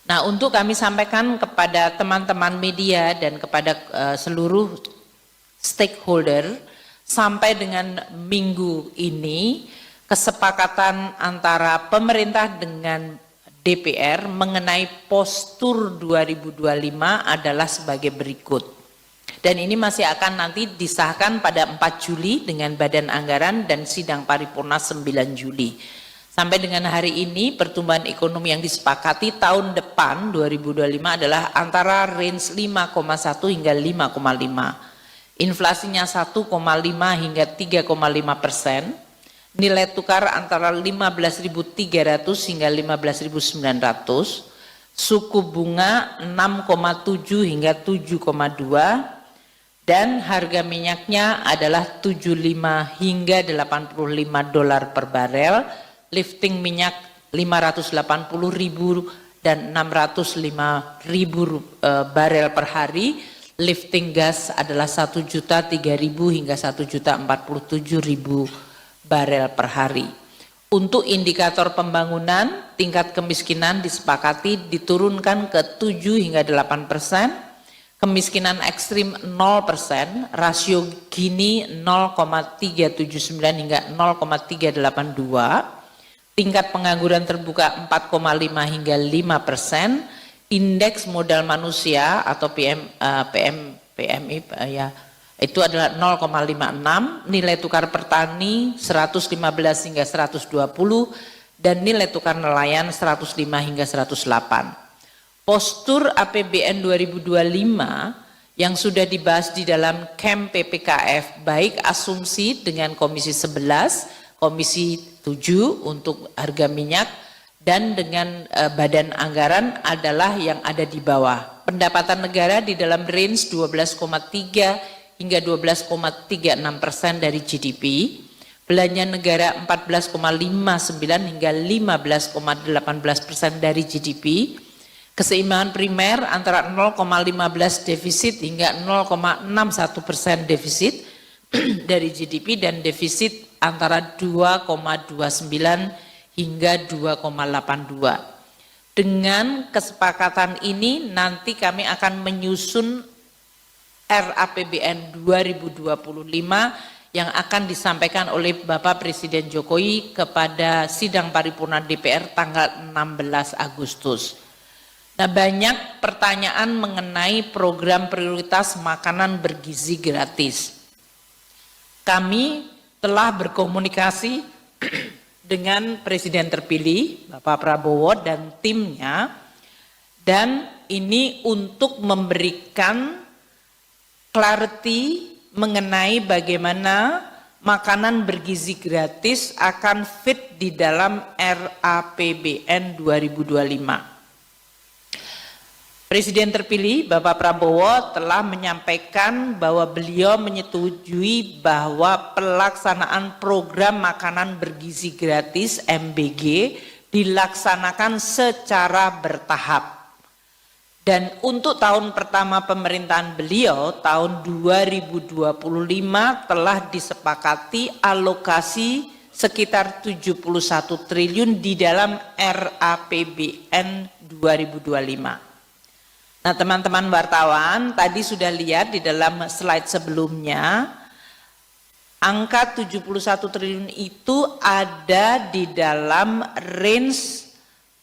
Nah, untuk kami sampaikan kepada teman-teman media dan kepada seluruh stakeholder, sampai dengan minggu ini kesepakatan antara pemerintah dengan DPR mengenai postur 2025 adalah sebagai berikut. Dan ini masih akan nanti disahkan pada 4 Juli dengan Badan Anggaran dan sidang paripurna 9 Juli. Sampai dengan hari ini pertumbuhan ekonomi yang disepakati tahun depan 2025 adalah antara range 5,1 hingga 5,5. Inflasinya 1,5 hingga 3,5%. Nilai tukar antara 15.300 hingga 15.900. Suku bunga 6,7 hingga 7,2. Dan harga minyaknya adalah 75 hingga 85 dolar per barel. Lifting minyak 580.000 dan 605.000 barel per hari. Lifting gas adalah 1.003.000 hingga 1.047.000 barel per hari. Untuk indikator pembangunan, tingkat kemiskinan disepakati diturunkan ke 7 hingga 8%, kemiskinan ekstrim 0%, rasio Gini 0,379 hingga 0,382, tingkat pengangguran terbuka 4,5 hingga 5%, indeks modal manusia atau PMI ya, itu adalah 0,56, nilai tukar petani 115 hingga 120, dan nilai tukar nelayan 105 hingga 108. Postur APBN 2025 yang sudah dibahas di dalam KEM PPKF, baik asumsi dengan Komisi 11, Komisi 7 untuk harga minyak, dan dengan Badan Anggaran adalah yang ada di bawah. Pendapatan negara di dalam range 12,3 hingga 12,36% dari GDP, belanja negara 14,59 hingga 15,18% dari GDP, keseimbangan primer antara 0,15 defisit hingga 0,61% defisit dari GDP, dan defisit antara 2,29 hingga 2,82. Dengan kesepakatan ini nanti kami akan menyusun RAPBN 2025 yang akan disampaikan oleh Bapak Presiden Jokowi kepada sidang paripurna DPR tanggal 16 Agustus. Nah, banyak pertanyaan mengenai program prioritas makanan bergizi gratis. Kami telah berkomunikasi dengan Presiden terpilih Bapak Prabowo dan timnya, dan ini untuk memberikan clarity mengenai bagaimana makanan bergizi gratis akan fit di dalam RAPBN 2025. Presiden terpilih Bapak Prabowo telah menyampaikan bahwa beliau menyetujui bahwa pelaksanaan program makanan bergizi gratis MBG dilaksanakan secara bertahap. Dan untuk tahun pertama pemerintahan beliau, tahun 2025 telah disepakati alokasi sekitar 71 triliun di dalam RAPBN 2025. Nah, teman-teman wartawan tadi sudah lihat di dalam slide sebelumnya, angka 71 triliun itu ada di dalam range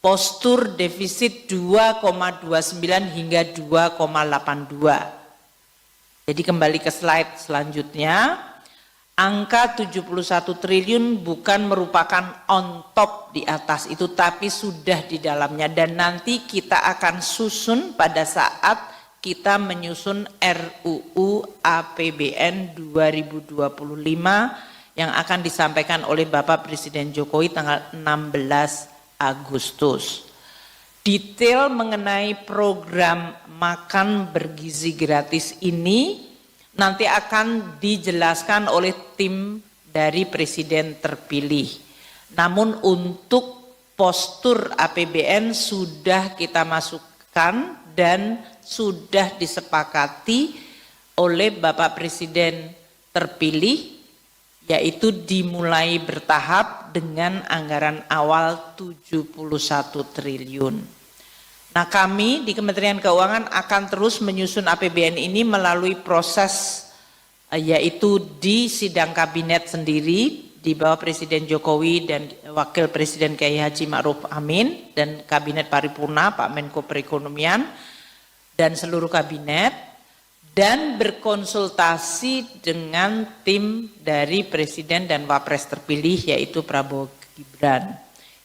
postur defisit 2,29 hingga 2,82. Jadi kembali ke slide selanjutnya, angka 71 triliun bukan merupakan on top di atas itu, tapi sudah di dalamnya, dan nanti kita akan susun pada saat kita menyusun RUU APBN 2025 yang akan disampaikan oleh Bapak Presiden Jokowi tanggal 16 Agustus. Detail mengenai program makan bergizi gratis ini nanti akan dijelaskan oleh tim dari Presiden terpilih. Namun untuk postur APBN sudah kita masukkan dan sudah disepakati oleh Bapak Presiden terpilih, yaitu dimulai bertahap dengan anggaran awal 71 triliun. Nah, kami di Kementerian Keuangan akan terus menyusun APBN ini melalui proses yaitu di sidang kabinet sendiri di bawah Presiden Jokowi dan Wakil Presiden Kiai Haji Ma'ruf Amin dan Kabinet Paripurna Pak Menko Perekonomian dan seluruh kabinet, dan berkonsultasi dengan tim dari Presiden dan Wapres terpilih yaitu Prabowo Gibran.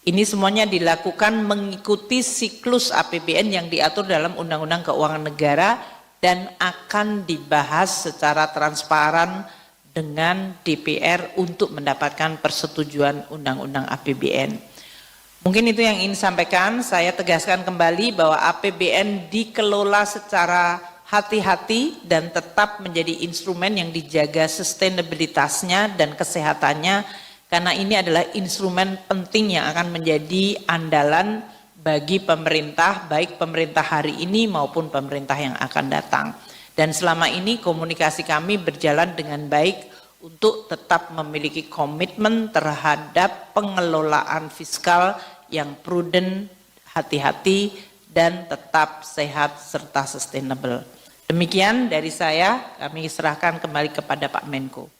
Ini semuanya dilakukan mengikuti siklus APBN yang diatur dalam Undang-Undang Keuangan Negara dan akan dibahas secara transparan dengan DPR untuk mendapatkan persetujuan Undang-Undang APBN. Mungkin itu yang ingin sampaikan. Saya tegaskan kembali bahwa APBN dikelola secara hati-hati dan tetap menjadi instrumen yang dijaga sustainabilitasnya dan kesehatannya, karena ini adalah instrumen penting yang akan menjadi andalan bagi pemerintah, baik pemerintah hari ini maupun pemerintah yang akan datang. Dan selama ini komunikasi kami berjalan dengan baik untuk tetap memiliki komitmen terhadap pengelolaan fiskal yang prudent, hati-hati, dan tetap sehat serta sustainable. Demikian dari saya, kami serahkan kembali kepada Pak Menko.